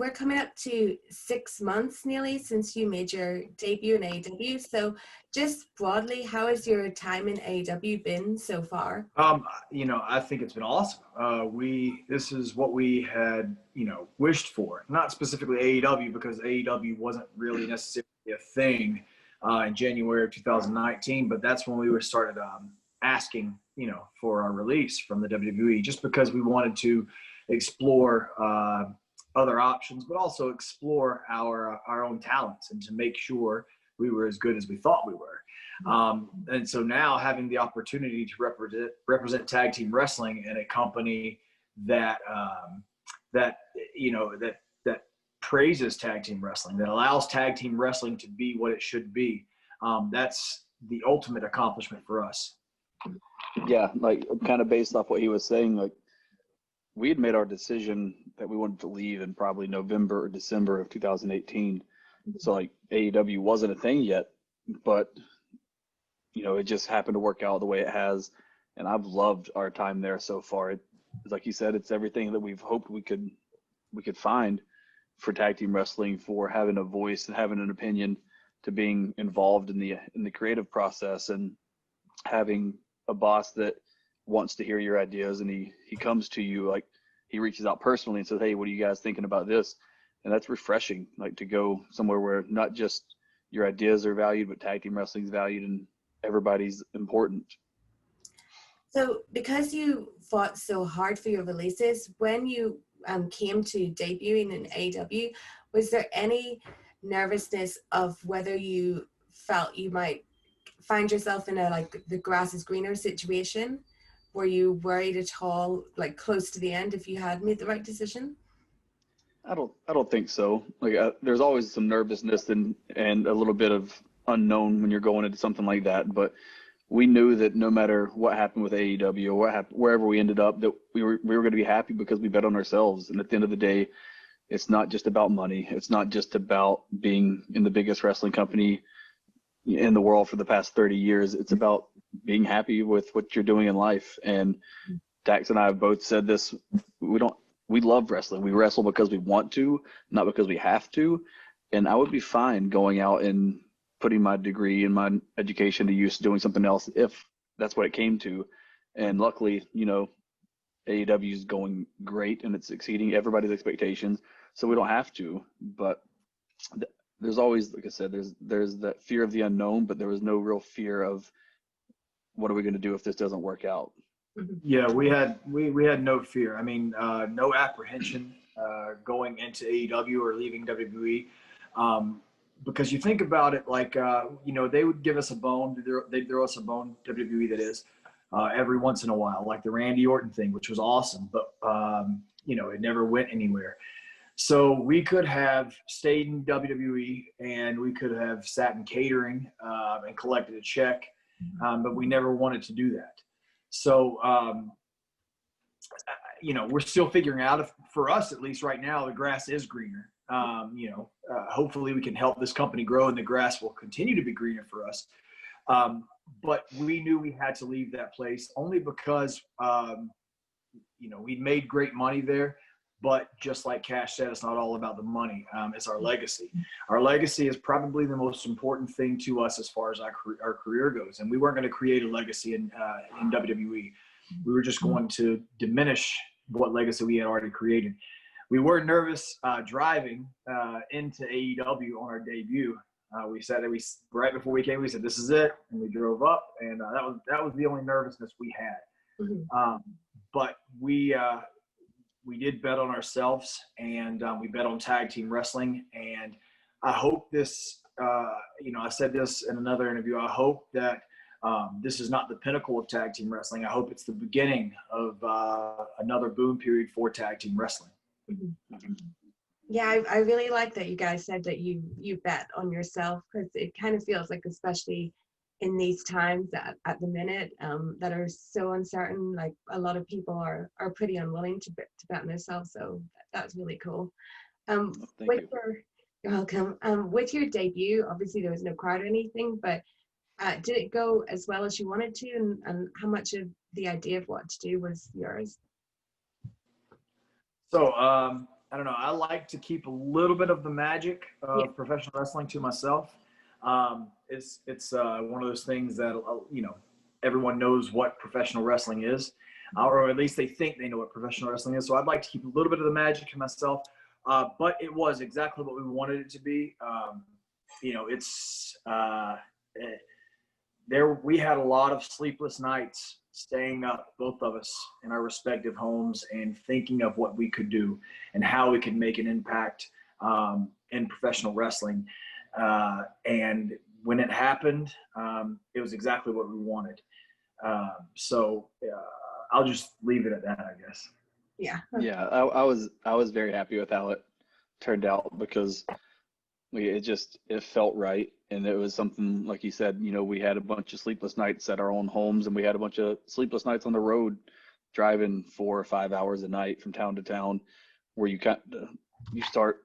we're coming up to 6 months nearly since you made your debut in AEW. So just broadly, how has your time in AEW been so far? I think it's been awesome. This is what we had, wished for. Not specifically AEW, because AEW wasn't really necessarily a thing in January of 2019, but that's when we started asking, for our release from the WWE, just because we wanted to explore other options, but also explore our own talents and to make sure we were as good as we thought we were. And so now having the opportunity to represent tag team wrestling in a company that praises tag team wrestling, that allows tag team wrestling to be what it should be, that's the ultimate accomplishment for us. Yeah, like kind of based off what he was saying, like we had made our decision that we wanted to leave in probably November or December of 2018. So like AEW wasn't a thing yet, but it just happened to work out the way it has. And I've loved our time there so far. Like you said, it's everything that we've hoped we could find for tag team wrestling, for having a voice and having an opinion, to being involved in the creative process, and having a boss that wants to hear your ideas, and he comes to you, like he reaches out personally and says, hey, what are you guys thinking about this? And that's refreshing, like to go somewhere where not just your ideas are valued, but tag team wrestling is valued and everybody's important. So because you fought so hard for your releases, when you came to debuting in AEW, was there any nervousness of whether you felt you might find yourself in a the grass is greener situation? Were you worried at all, like close to the end, if you had made the right decision? I don't think so. Like there's always some nervousness and a little bit of unknown when you're going into something like that. But we knew that no matter what happened with AEW or what happened, wherever we ended up, that we were going to be happy because we bet on ourselves. And at the end of the day, it's not just about money. It's not just about being in the biggest wrestling company in the world for the past 30 years. It's about being happy with what you're doing in life. And Dax and I have both said this. We love wrestling. We wrestle because we want to, not because we have to. And I would be fine going out and putting my degree and my education to use doing something else if that's what it came to. And luckily, AEW is going great and it's exceeding everybody's expectations. So we don't have to. But there's always, like I said, there's that fear of the unknown, but there was no real fear of what are we going to do if this doesn't work out. Yeah, we had no fear. I mean, no apprehension going into AEW or leaving WWE, because you think about it, like they would give us a bone. They'd throw us a bone, WWE that is, every once in a while, like the Randy Orton thing, which was awesome, but it never went anywhere. So we could have stayed in WWE and we could have sat in catering and collected a check, but we never wanted to do that. So, we're still figuring out if, for us, at least right now, the grass is greener. Hopefully we can help this company grow and the grass will continue to be greener for us. But we knew we had to leave that place only because, we'd made great money there. But just like Cash said, it's not all about the money. It's our legacy. Our legacy is probably the most important thing to us as far as our career goes. And we weren't going to create a legacy in WWE. We were just going to diminish what legacy we had already created. We were nervous driving into AEW on our debut. We said that right before we came, we said, this is it. And we drove up. And that was the only nervousness we had. Mm-hmm. But we did bet on ourselves, and we bet on tag team wrestling. And I hope this, I said this in another interview, I hope that this is not the pinnacle of tag team wrestling. I hope it's the beginning of another boom period for tag team wrestling. Mm-hmm. Yeah, I really like that you guys said that you bet on yourself, because it kind of feels like, especially in these times at the minute that are so uncertain, like a lot of people are pretty unwilling to bet on themselves. So that's really cool. You're welcome. With your debut, obviously there was no crowd or anything, but did it go as well as you wanted to? And how much of the idea of what to do was yours? So I don't know. I like to keep a little bit of the magic of professional wrestling to myself. It's one of those things that everyone knows what professional wrestling is, or at least they think they know what professional wrestling is. So I'd like to keep a little bit of the magic to myself. But it was exactly what we wanted it to be. We had a lot of sleepless nights staying up, both of us in our respective homes, and thinking of what we could do and how we could make an impact in professional wrestling. And when it happened, it was exactly what we wanted. So I'll just leave it at that, I guess. Yeah. Yeah, I was very happy with how it turned out, because it felt right. And it was something, like you said, we had a bunch of sleepless nights at our own homes, and we had a bunch of sleepless nights on the road, driving 4 or 5 hours a night from town to town, where you start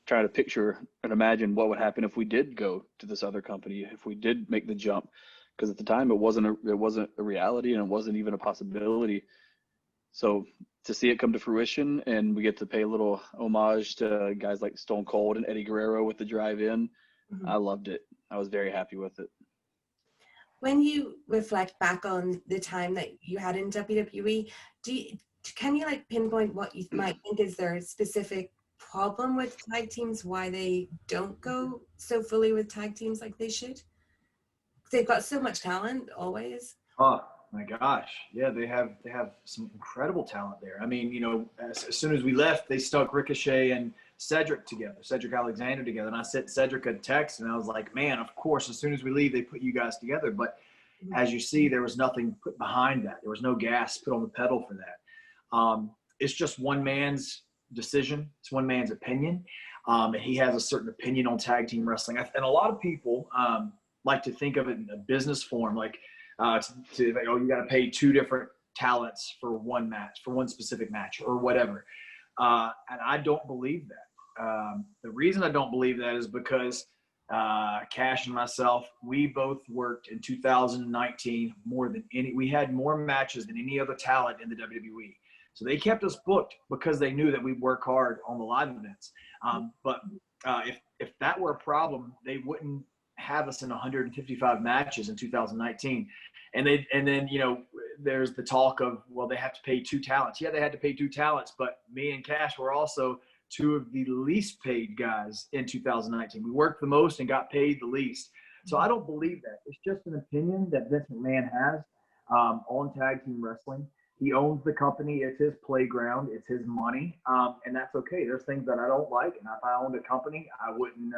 trying to picture and imagine what would happen if we did go to this other company, if we did make the jump. Because at the time it wasn't a reality, and it wasn't even a possibility. So to see it come to fruition, and we get to pay a little homage to guys like Stone Cold and Eddie Guerrero with the drive-in, I loved it. I was very happy with it. When you reflect back on the time that you had in WWE, can you pinpoint what you might think is their specific problem with tag teams, why they don't go so fully with tag teams like they should? They've got so much talent always. Oh my gosh, yeah, they have some incredible talent there. I mean, as soon as we left, they stuck Ricochet and Cedric Alexander together, and I sent Cedric a text, and I was like, man, of course, as soon as we leave, they put you guys together. But as you see, there was nothing put behind that. There was no gas put on the pedal for that. It's just one man's decision. It's one man's opinion, and he has a certain opinion on tag team wrestling. And a lot of people like to think of it in a business form, like you got to pay 2 different talents for one match, for one specific match, or whatever. And I don't believe that. The reason I don't believe that is because Cash and myself, we both worked in 2019 we had more matches than any other talent in the WWE. So they kept us booked because they knew that we work hard on the live events. But if that were a problem, they wouldn't have us in 155 matches in 2019. And then there's the talk of, well, they have to pay 2 talents. Yeah, they had to pay 2 talents, but me and Cash were also 2 of the least paid guys in 2019. We worked the most and got paid the least. So I don't believe that. It's just an opinion that Vince McMahon has on tag team wrestling. He owns the company. It's his playground. It's his money. And that's okay. There's things that I don't like. And if I owned a company, I wouldn't,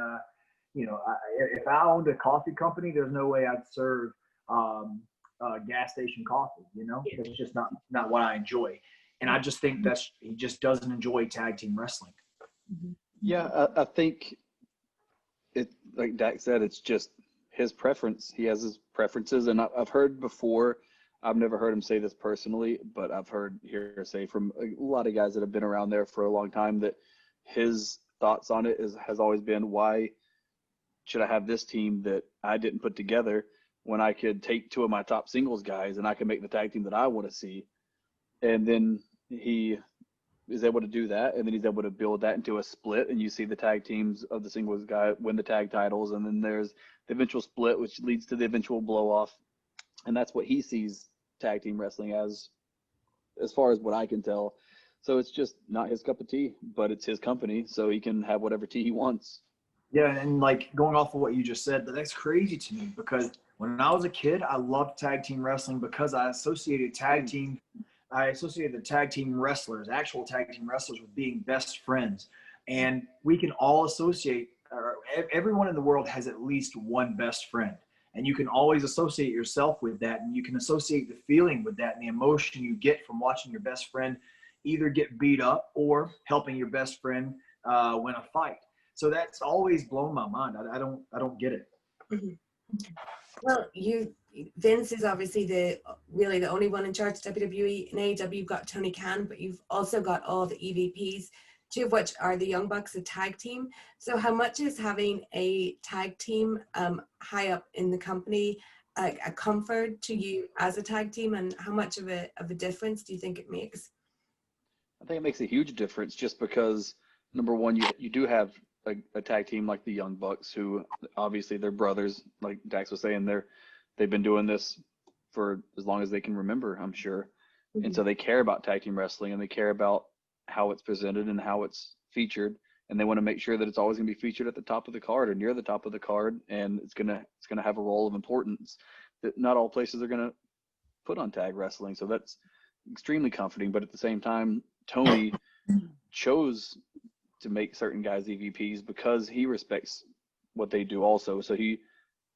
if I owned a coffee company, there's no way I'd serve gas station coffee. It's just not what I enjoy. And I just think he just doesn't enjoy tag team wrestling. Yeah, I think it, like Dak said, it's just his preference. He has his preferences, and I've heard before. I've never heard him say this personally, but I've heard hearsay from a lot of guys that have been around there for a long time that his thoughts on it has always been, why should I have this team that I didn't put together when I could take 2 of my top singles guys and I can make the tag team that I want to see? And then he is able to do that, and then he's able to build that into a split, and you see the tag teams of the singles guy win the tag titles, and then there's the eventual split, which leads to the eventual blow off. And that's what he sees tag team wrestling as far as what I can tell. So it's just not his cup of tea, but it's his company, so he can have whatever tea he wants. Yeah, and going off of what you just said, that's crazy to me, because when I was a kid, I loved tag team wrestling because I associated the tag team wrestlers, actual tag team wrestlers, with being best friends. And we can all associate, everyone in the world has at least one best friend. And you can always associate yourself with that, and you can associate the feeling with that and the emotion you get from watching your best friend either get beat up or helping your best friend win a fight. So that's always blown my mind. I don't get it. Well, Vince is obviously really the only one in charge of WWE. In AEW, you've got Tony Khan, but you've also got all the EVPs, 2 of which are the Young Bucks, a tag team. So how much is having a tag team high up in the company a comfort to you as a tag team, and how much of a difference do you think it makes? I think it makes a huge difference just because, number one, you do have a tag team like the Young Bucks, who obviously they're brothers, like Dax was saying. They've been doing this for as long as they can remember, I'm sure. And so they care about tag team wrestling, and they care about how it's presented and how it's featured. And they want to make sure that it's always going to be featured at the top of the card or near the top of the card. And it's going to have a role of importance that not all places are going to put on tag wrestling. So that's extremely comforting. But at the same time, Tony chose to make certain guys EVPs because he respects what they do also. So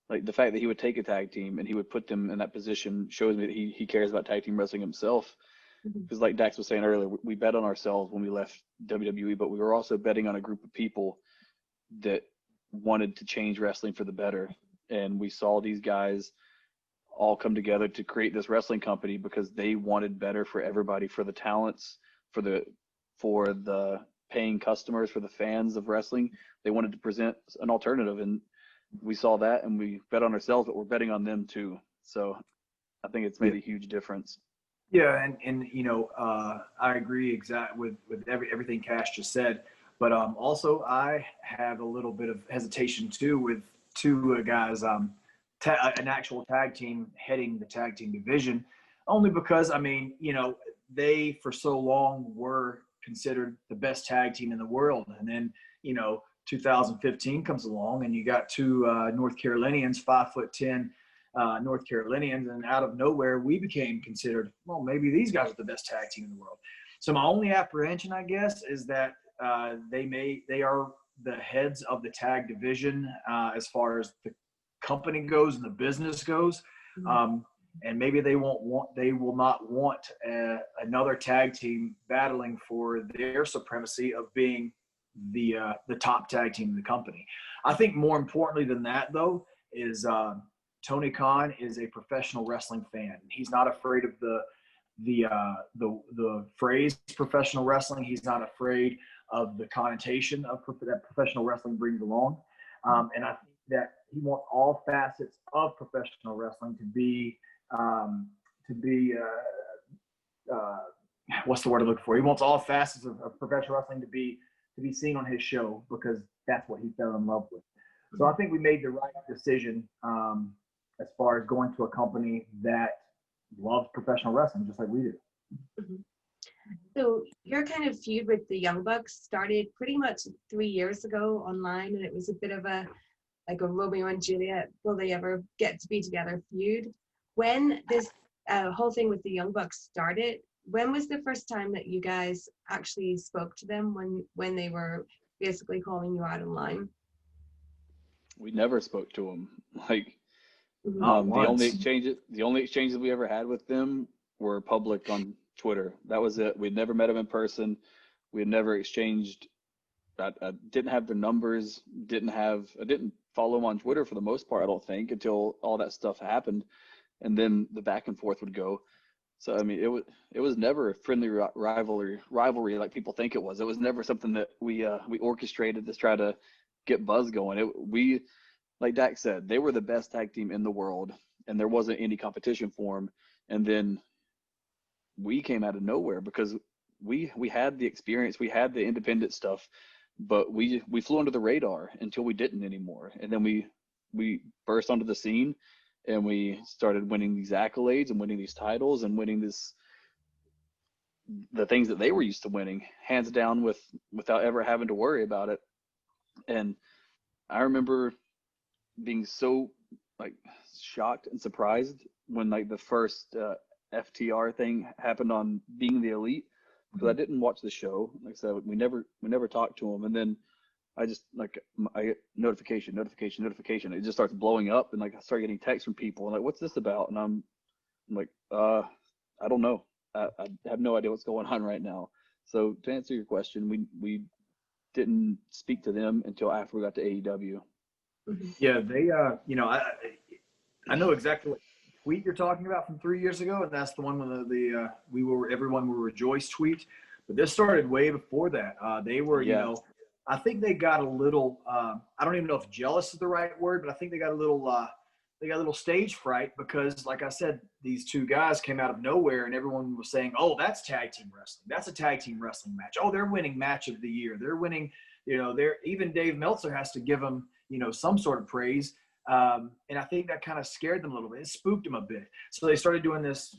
like the fact that he would take a tag team and he would put them in that position shows me that he cares about tag team wrestling himself. Because like Dax was saying earlier, we bet on ourselves when we left WWE, but we were also betting on a group of people that wanted to change wrestling for the better. And we saw these guys all come together to create this wrestling company because they wanted better for everybody, for the talents, for the paying customers, for the fans of wrestling. They wanted to present an alternative, and we saw that, and we bet on ourselves, but we're betting on them too. So I think it's made a huge difference. Yeah, and you know, I agree exactly with everything Cash just said. But also, I have a little bit of hesitation too with two guys, an actual tag team heading the tag team division, only because, I mean, you know, they for so long were considered the best tag team in the world, and then, you know, 2015 comes along, and you got two North Carolinians, 5'10" North Carolinians, and out of nowhere we became considered, well, maybe these guys are the best tag team in the world. So my only apprehension, I guess, is that they are the heads of the tag division as far as the company goes and the business goes, and maybe they will not want another tag team battling for their supremacy of being the top tag team in the company. I think more importantly than that, though, is Tony Khan is a professional wrestling fan. He's not afraid of the phrase professional wrestling. He's not afraid of the connotation of that professional wrestling brings along. And I think that he wants all facets of professional wrestling to be what's the word I'm looking for? He wants all facets of professional wrestling to be seen on his show because that's what he fell in love with. So I think we made the right decision as far as going to a company that loves professional wrestling just like we do. So your kind of feud with the Young Bucks started pretty much 3 years ago online, and it was a bit of a Romeo and Juliet, will they ever get to be together feud. When this whole thing with the Young Bucks started, when was the first time that you guys actually spoke to them when they were basically calling you out online? We never spoke to them. Like, the only exchanges we ever had with them were public on Twitter. That was it. We'd never met them in person. We had never exchanged. I didn't have their numbers. I didn't follow them on Twitter for the most part, I don't think, until all that stuff happened, and then the back and forth would go. So I mean, it was never a friendly rivalry like people think it was. It was never something that we orchestrated to try to get buzz going. We, like Dax said, they were the best tag team in the world, and there wasn't any competition for them. And then we came out of nowhere because we had the experience, we had the independent stuff, but we flew under the radar until we didn't anymore. And then we burst onto the scene, and we started winning these accolades and winning these titles and winning the things that they were used to winning, hands down, without ever having to worry about it. And I remember being so shocked and surprised when the first FTR thing happened on Being the Elite, because I didn't watch the show. Like I said, we never talked to them, and then I just I get notification. It just starts blowing up, and I start getting texts from people, and what's this about? And I'm like, I don't know. I have no idea what's going on right now. So to answer your question, we didn't speak to them until after we got to AEW. Yeah, they I know exactly what tweet you're talking about from 3 years ago, and that's the one when everyone will rejoice tweet. But this started way before that. They were, I think they got a little, I don't even know if jealous is the right word, but I think they got a little they got a little stage fright because, like I said, these two guys came out of nowhere and everyone was saying, oh, that's tag team wrestling. That's a tag team wrestling match. Oh, they're winning match of the year. They're winning, even Dave Meltzer has to give them, some sort of praise. And I think that kind of scared them a little bit. It spooked them a bit. So they started doing this,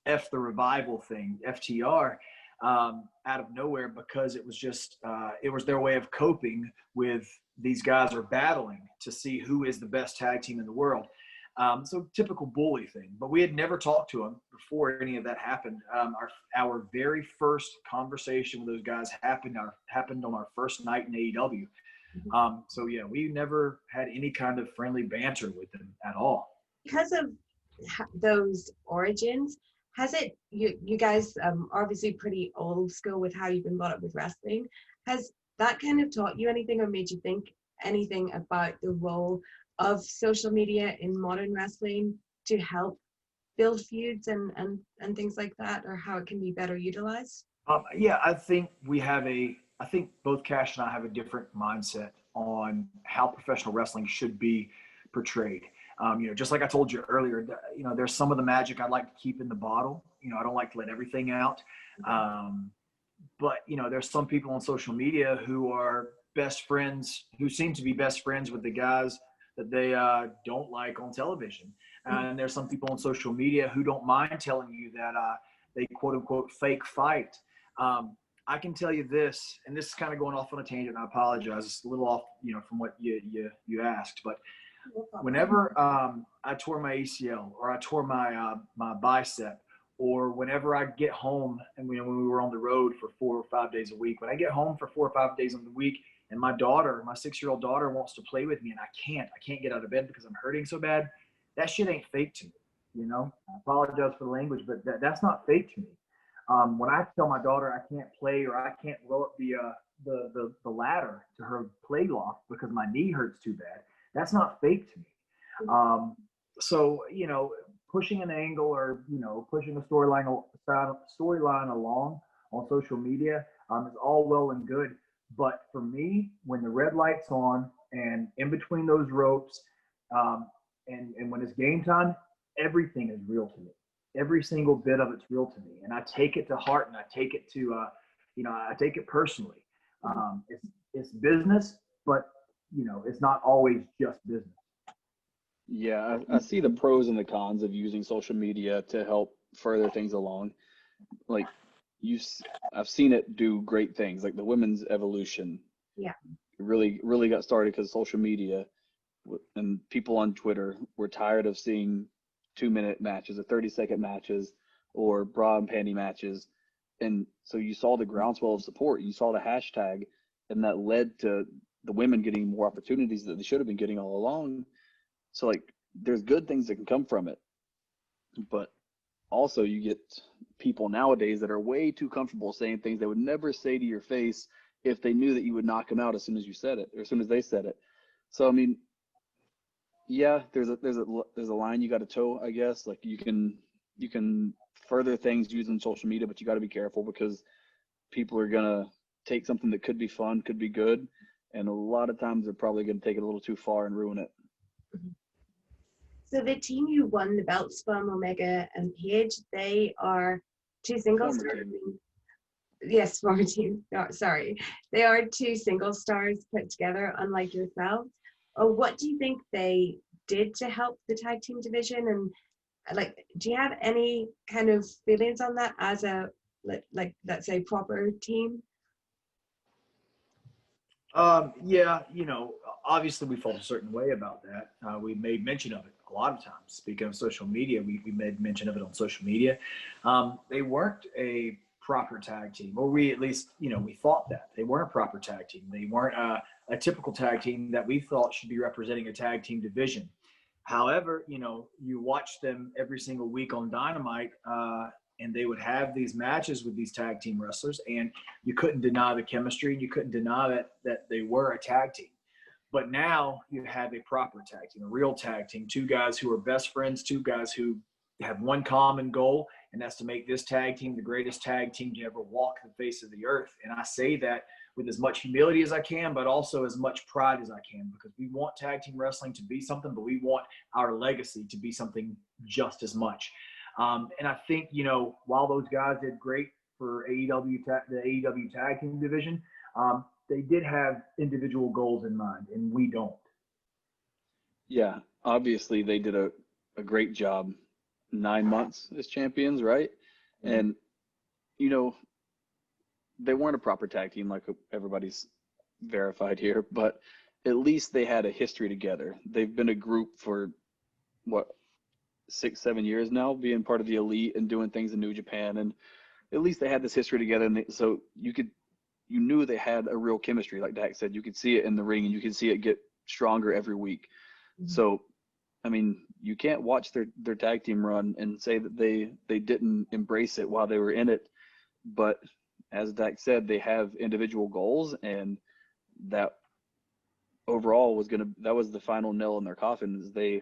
F the Revival thing, FTR, out of nowhere, because it was just, it was their way of coping with these guys are battling to see who is the best tag team in the world. So typical bully thing, but we had never talked to them before any of that happened. Our very first conversation with those guys happened on our first night in AEW. So yeah, we never had any kind of friendly banter with them at all. Because of those origins, has it, you guys obviously pretty old school with how you've been brought up with wrestling, has that kind of taught you anything or made you think anything about the role of social media in modern wrestling to help build feuds and things like that, or how it can be better utilized? Yeah, I think both Cash and I have a different mindset on how professional wrestling should be portrayed. Just like I told you earlier, there's some of the magic I'd like to keep in the bottle. I don't like to let everything out. But there's some people on social media who are best friends, who seem to be best friends with the guys that they don't like on television. And there's some people on social media who don't mind telling you that they quote unquote fake fight. I can tell you this, and this is kind of going off on a tangent, and I apologize. It's a little off, from what you asked, but whenever I tore my ACL or I tore my bicep, or whenever I get home, and when we were on the road for 4 or 5 days a week, when I get home for 4 or 5 days of the week, and my 6-year-old daughter wants to play with me, and I can't get out of bed because I'm hurting so bad, that shit ain't fake to me. I apologize for the language, but that's not fake to me. When I tell my daughter I can't play or I can't roll up the ladder to her play loft because my knee hurts too bad, that's not fake to me. So, pushing an angle or, pushing a storyline along on social media is all well and good. But for me, when the red light's on and in between those ropes, and when it's game time, everything is real to me. Every single bit of it's real to me. And I take it to heart, and I take it to, I take it personally. It's business, but, it's not always just business. Yeah, I see the pros and the cons of using social media to help further things along. Like I've seen it do great things, like the women's evolution. Yeah, it really got started because social media and people on Twitter were tired of seeing 2-minute matches or 30-second matches or bra and panty matches, and so you saw the groundswell of support. You saw the hashtag, and that led to the women getting more opportunities that they should have been getting all along. So there's good things that can come from it, but also you get people nowadays that are way too comfortable saying things they would never say to your face if they knew that you would knock them out as soon as you said it or as soon as they said it. So, I mean, yeah, there's a line you got to toe, I guess. Like you can further things using social media, but you got to be careful because people are going to take something that could be fun, could be good. And a lot of times they're probably going to take it a little too far and ruin it. So the team you won the belts from, Omega and Page, they are two single stars. Yes, former team. Oh, sorry. They are two single stars put together, unlike yourselves. What do you think they did to help the tag team division? And do you have any kind of feelings on that as a, let's say, proper team? Yeah, obviously we felt a certain way about that. We made mention of it a lot of times. Speaking of social media, we made mention of it on social media. They weren't a proper tag team, or we at least, we thought that. They weren't a proper tag team. They weren't a typical tag team that we thought should be representing a tag team division. However, you watch them every single week on Dynamite, and they would have these matches with these tag team wrestlers, and you couldn't deny the chemistry, and you couldn't deny that they were a tag team. But now you have a proper tag team, a real tag team, two guys who are best friends, two guys who have one common goal, and that's to make this tag team the greatest tag team to ever walk the face of the earth. And I say that with as much humility as I can, but also as much pride as I can, because we want tag team wrestling to be something, but we want our legacy to be something just as much. And I think, you know, while those guys did great for the AEW tag team division, they did have individual goals in mind, and we don't. Yeah, obviously they did a great job 9 months as champions, right? Mm-hmm. And, you know, they weren't a proper tag team like everybody's verified here, but at least they had a history together. They've been a group for, what, 6-7 years now, being part of the Elite and doing things in New Japan. And at least they had this history together. And so you knew they had a real chemistry. Like Dak said, you could see it in the ring and you could see it get stronger every week. Mm-hmm. So, I mean, you can't watch their tag team run and say that they didn't embrace it while they were in it. But as Dak said, they have individual goals, and that overall that was the final nail in their coffin. Is they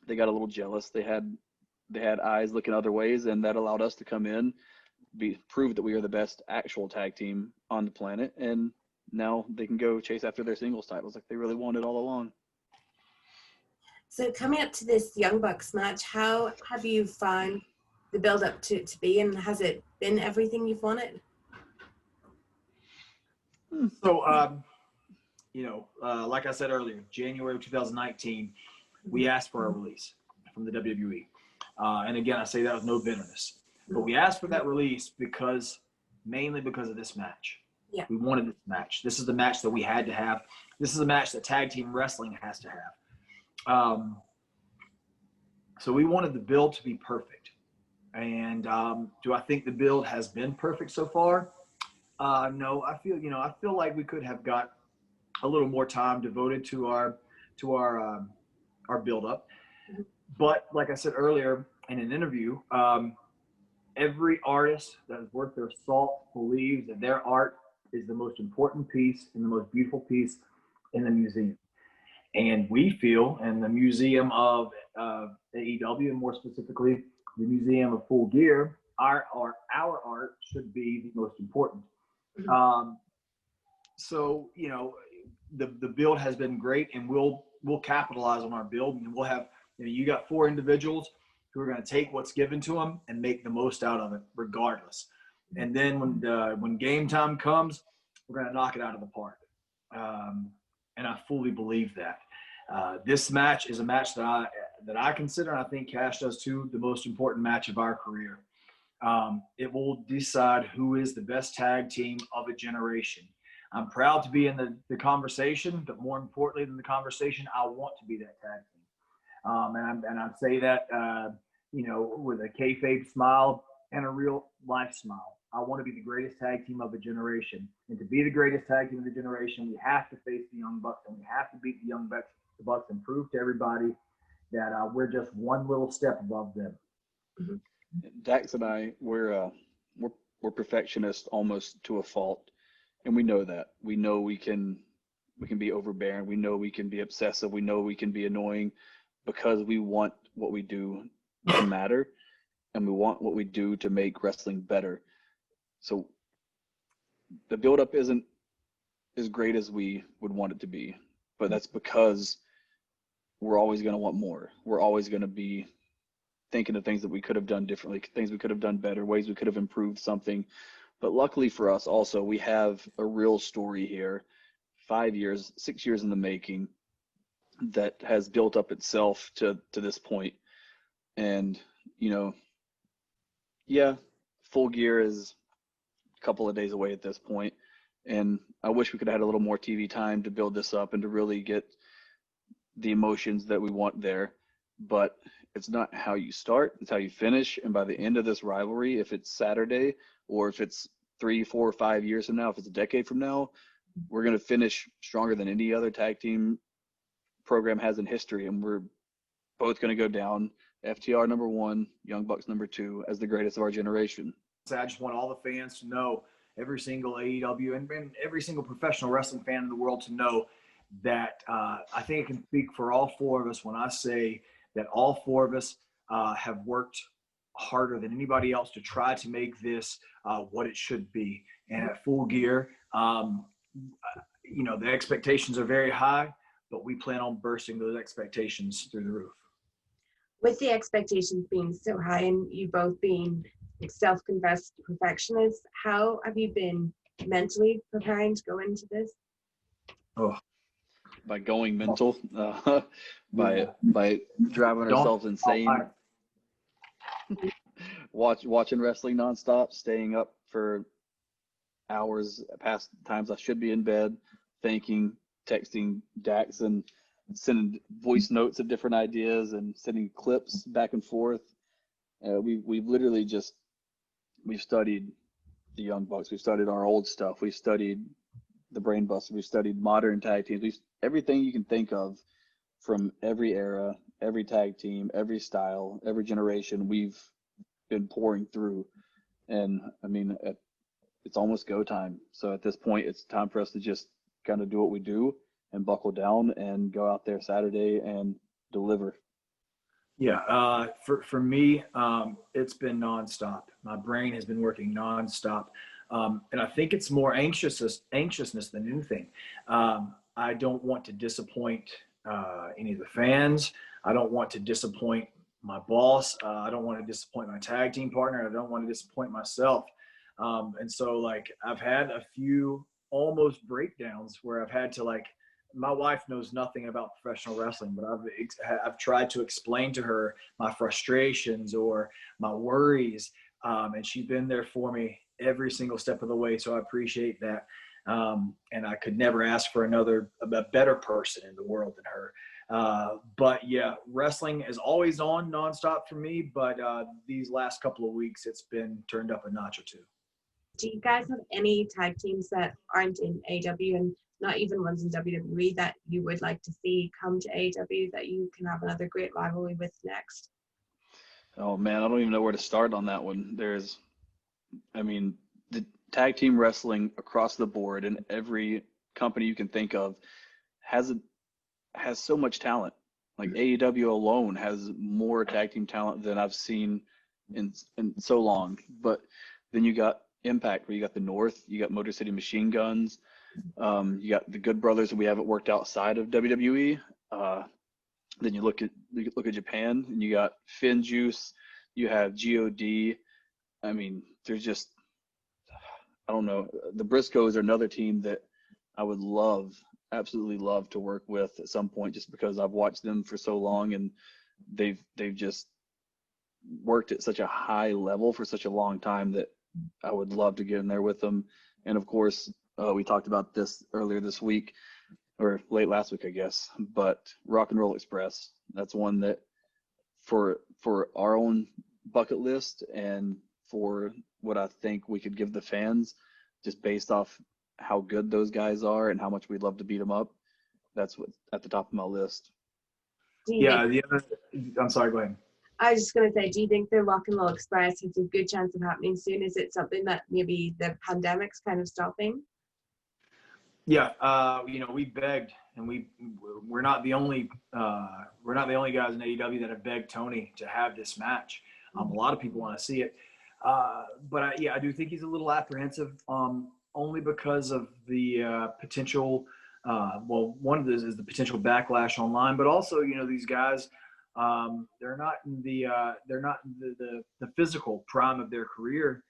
got a little jealous. They had eyes looking other ways, and that allowed us to come in, prove that we are the best actual tag team on the planet, and now they can go chase after their singles titles like they really wanted all along. So coming up to this Young Bucks match, how have you found the build up to be, and has it been everything you've wanted? So, you know, like I said earlier, January of 2019, we asked for a release from the WWE. And again, I say that with no bitterness. But we asked for that release mainly because of this match. Yeah. We wanted this match. This is the match that we had to have. This is a match that tag team wrestling has to have. So we wanted the build to be perfect. And do I think the build has been perfect so far? No, I feel like we could have got a little more time devoted to our build up. Mm-hmm. But like I said earlier in an interview, every artist that is worth their salt believes that their art is the most important piece and the most beautiful piece in the museum. And we feel in the Museum of AEW, and more specifically, the Museum of Full Gear, our art should be the most important. Mm-hmm. So, you know, the build has been great, and we'll capitalize on our build, and we'll have, you know, you got 4 individuals who are going to take what's given to them and make the most out of it regardless. And then when game time comes, we're going to knock it out of the park. And I fully believe that. This match is a match that I consider, and I think Cash does too, the most important match of our career. It will decide who is the best tag team of a generation. I'm proud to be in the conversation, but more importantly than the conversation, I want to be that tag team. And I say that, you know, with a kayfabe smile and a real life smile. I want to be the greatest tag team of a generation. And to be the greatest tag team of the generation, we have to face the Young Bucks, and we have to beat the Young Bucks and prove to everybody that we're just one little step above them. Mm-hmm. Dax and I, we're perfectionists almost to a fault, and we know that. We know we can be overbearing. We know we can be obsessive. We know we can be annoying, because we want what we do to matter, and we want what we do to make wrestling better. So the build-up isn't as great as we would want it to be, but that's because we're always going to want more. We're always going to be thinking of things that we could have done differently, things we could have done better, ways we could have improved something. But luckily for us also, we have a real story here, 6 years in the making, that has built up itself to this point. And, you know, yeah, Full Gear is a couple of days away at this point, and I wish we could have had a little more TV time to build this up and to really get the emotions that we want there. But it's not how you start, it's how you finish. And by the end of this rivalry, if it's Saturday, or if it's 3, 4, or 5 years from now, if it's a decade from now, we're going to finish stronger than any other tag team program has in history. And we're both going to go down, FTR number 1, Young Bucks number 2, as the greatest of our generation. I just want all the fans to know, every single AEW and every single professional wrestling fan in the world to know that I think I can speak for all 4 of us when I say that all 4 of us have worked harder than anybody else to try to make this what it should be. And at Full Gear, Um, the expectations are very high, but we plan on bursting those expectations through the roof. With the expectations being so high and you both being self-confessed perfectionists, how have you been mentally preparing to go into this? Oh, By going mental, by driving ourselves insane, watching wrestling nonstop, staying up for hours past times I should be in bed, thinking, texting Dax and sending voice notes of different ideas and sending clips back and forth. We've literally we've studied the Young Bucks, we've studied our old stuff, we've studied the Brain Busters, we've studied modern tag teams, everything you can think of from every era, every tag team, every style, every generation. We've been pouring through, and I mean, it's almost go time. So at this point, it's time for us to just kind of do what we do and buckle down and go out there Saturday and deliver. Yeah, for me, it's been nonstop. My brain has been working nonstop, and I think it's more anxiousness than anything. I don't want to disappoint any of the fans. I don't want to disappoint my boss. I don't want to disappoint my tag team partner. I don't want to disappoint myself. And so, like, I've had a few almost breakdowns where I've had to, like, my wife knows nothing about professional wrestling, but I've tried to explain to her my frustrations or my worries, and she's been there for me every single step of the way. So I appreciate that, and I could never ask for a better person in the world than her. But yeah, wrestling is always on nonstop for me, but these last couple of weeks it's been turned up a notch or two. Do you guys have any tag teams that aren't in AEW and not even ones in WWE that you would like to see come to AEW that you can have another great rivalry with next? Oh man, I don't even know where to start on that one. The tag team wrestling across the board in every company you can think of has so much talent. Like AEW alone has more tag team talent than I've seen in so long. But then you got Impact, where you got the North, you got Motor City Machine Guns, you got the Good Brothers that we haven't worked outside of WWE. Then you look at Japan, and you got Finn Juice, you have God. I mean, there's just, I don't know. The Briscoes are another team that I would absolutely love to work with at some point, just because I've watched them for so long, and they've just worked at such a high level for such a long time that I would love to get in there with them. And of course, we talked about this earlier this week, or late last week, I guess, but Rock and Roll Express, that's one that for our own bucket list and for what I think we could give the fans, just based off how good those guys are and how much we'd love to beat them up, that's what's at the top of my list. Yeah, I'm sorry, go ahead. I was just going to say, do you think the Rock and Roll Express has a good chance of happening soon? Is it something that maybe the pandemic's kind of stopping? Yeah, we begged, and we're not the only guys in AEW that have begged Tony to have this match. A lot of people want to see it, but I do think he's a little apprehensive, only because of the potential. One of those is the potential backlash online, but also, these guys, they're not in the physical prime of their career.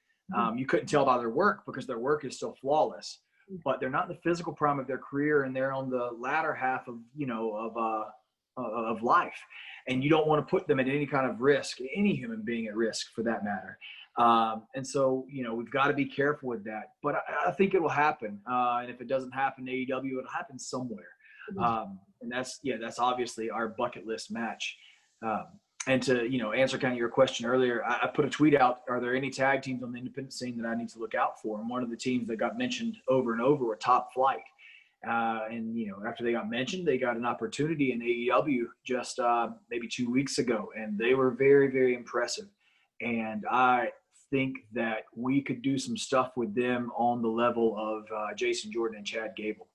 You couldn't tell by their work because their work is still flawless, but they're not in the physical prime of their career, and they're on the latter half of life, and you don't want to put them at any kind of risk, any human being at risk for that matter. And so, we've got to be careful with that, but I think it will happen. And if it doesn't happen in AEW, it'll happen somewhere. And that's obviously our bucket list match. And to, answer kind of your question earlier, I put a tweet out, are there any tag teams on the independent scene that I need to look out for? And one of the teams that got mentioned over and over were Top Flight. And, after they got mentioned, they got an opportunity in AEW just maybe 2 weeks ago, and they were very, very impressive. And I think that we could do some stuff with them on the level of Jason Jordan and Chad Gable.